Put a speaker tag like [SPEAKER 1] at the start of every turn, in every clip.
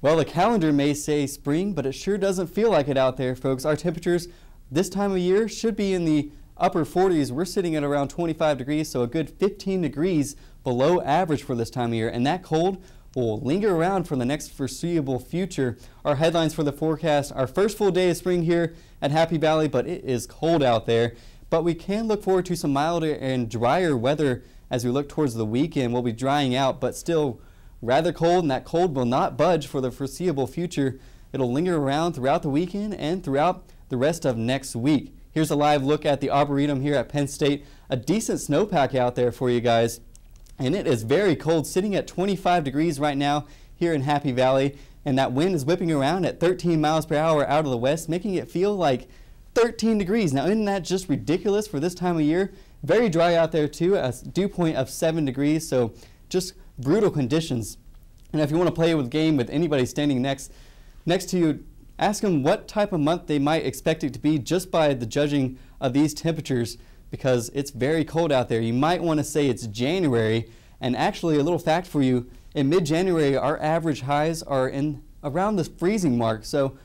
[SPEAKER 1] Well, the calendar may say spring, but it sure doesn't feel like it out there, folks. Our temperatures this time of year should be in the upper 40s. We're sitting at around 25 degrees, so a good 15 degrees below average for this time of year. And that cold will linger around for the next foreseeable future. Our headlines for the forecast: our first full day of spring here at Happy Valley, but it is cold out there. But we can look forward to some milder and drier weather as we look towards the weekend. We'll be drying out, but still rather cold, and that cold will not budge for the foreseeable future. It'll linger around throughout the weekend and throughout the rest of next week. Here's a live look at the Arboretum here at Penn State. A decent snowpack out there for you guys, and it is very cold, sitting at 25 degrees right now here in Happy Valley, and that wind is whipping around at 13 miles per hour out of the west, making it feel like 13 degrees. Now, isn't that just ridiculous for this time of year? Very dry out there too, a dew point of 7 degrees, so just brutal conditions. And if you want to play with game with anybody standing next to you, ask them what type of month they might expect it to be just by the judging of these temperatures, because it's very cold out there. You might want to say it's January, and actually a little fact for you, in mid-January our average highs are in around the freezing mark. So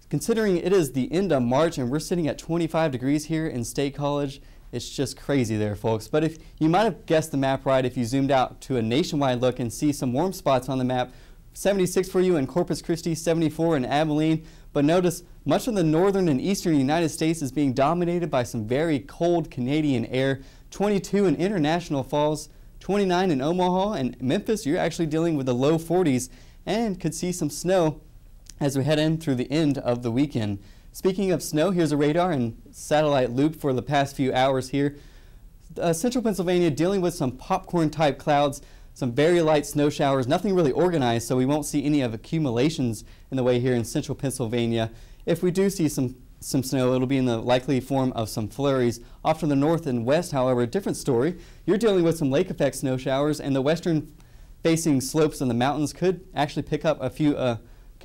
[SPEAKER 1] considering it is the end of March and we're sitting at 25 degrees here in State College, it's just crazy there, folks. But if you might have guessed the map right if you zoomed out to a nationwide look and see some warm spots on the map. 76 for you in Corpus Christi, 74 in Abilene. But notice much of the northern and eastern United States is being dominated by some very cold Canadian air. 22 in International Falls, 29 in Omaha, and Memphis, you're actually dealing with the low 40s and could see some snow as we head in through the end of the weekend. Speaking of snow, here's a radar and satellite loop for the past few hours here. Central Pennsylvania dealing with some popcorn type clouds, some very light snow showers, nothing really organized, so we won't see any of accumulations in the way here in central Pennsylvania. If we do see some snow, it'll be in the likely form of some flurries. Off to the north and west, however, a different story. You're dealing with some lake effect snow showers, and the western facing slopes in the mountains could actually pick up a few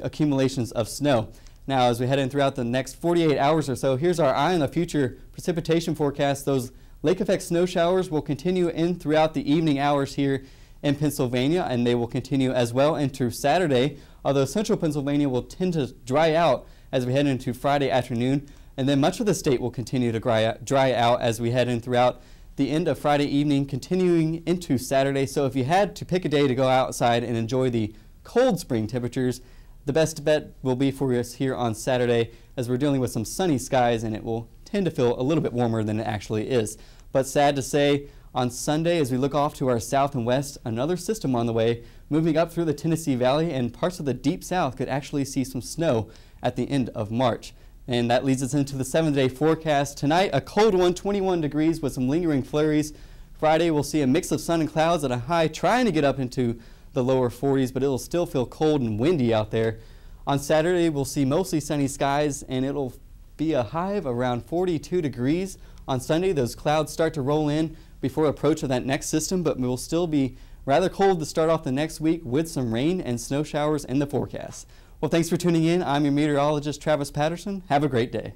[SPEAKER 1] accumulations of snow. Now, as we head in throughout the next 48 hours or so, here's our eye on the future precipitation forecast. Those lake effect snow showers will continue in throughout the evening hours here in Pennsylvania, and they will continue as well into Saturday, although central Pennsylvania will tend to dry out as we head into Friday afternoon, and then much of the state will continue to dry out as we head in throughout the end of Friday evening, continuing into Saturday. So if you had to pick a day to go outside and enjoy the cold spring temperatures, the best bet will be for us here on Saturday, as we're dealing with some sunny skies and it will tend to feel a little bit warmer than it actually is. But sad to say, on Sunday, as we look off to our south and west, another system on the way, moving up through the Tennessee Valley, and parts of the deep south could actually see some snow at the end of March. And that leads us into the 7-day forecast. Tonight, a cold one, 21 degrees with some lingering flurries. Friday, we'll see a mix of sun and clouds at a high, trying to get up into the lower 40s, but it'll still feel cold and windy out there. On Saturday, we'll see mostly sunny skies, and it'll be a high of around 42 degrees. On Sunday, those clouds start to roll in before approach of that next system, but we will still be rather cold to start off the next week with some rain and snow showers in the forecast. Well, thanks for tuning in. I'm your meteorologist, Travis Patterson. Have a great day.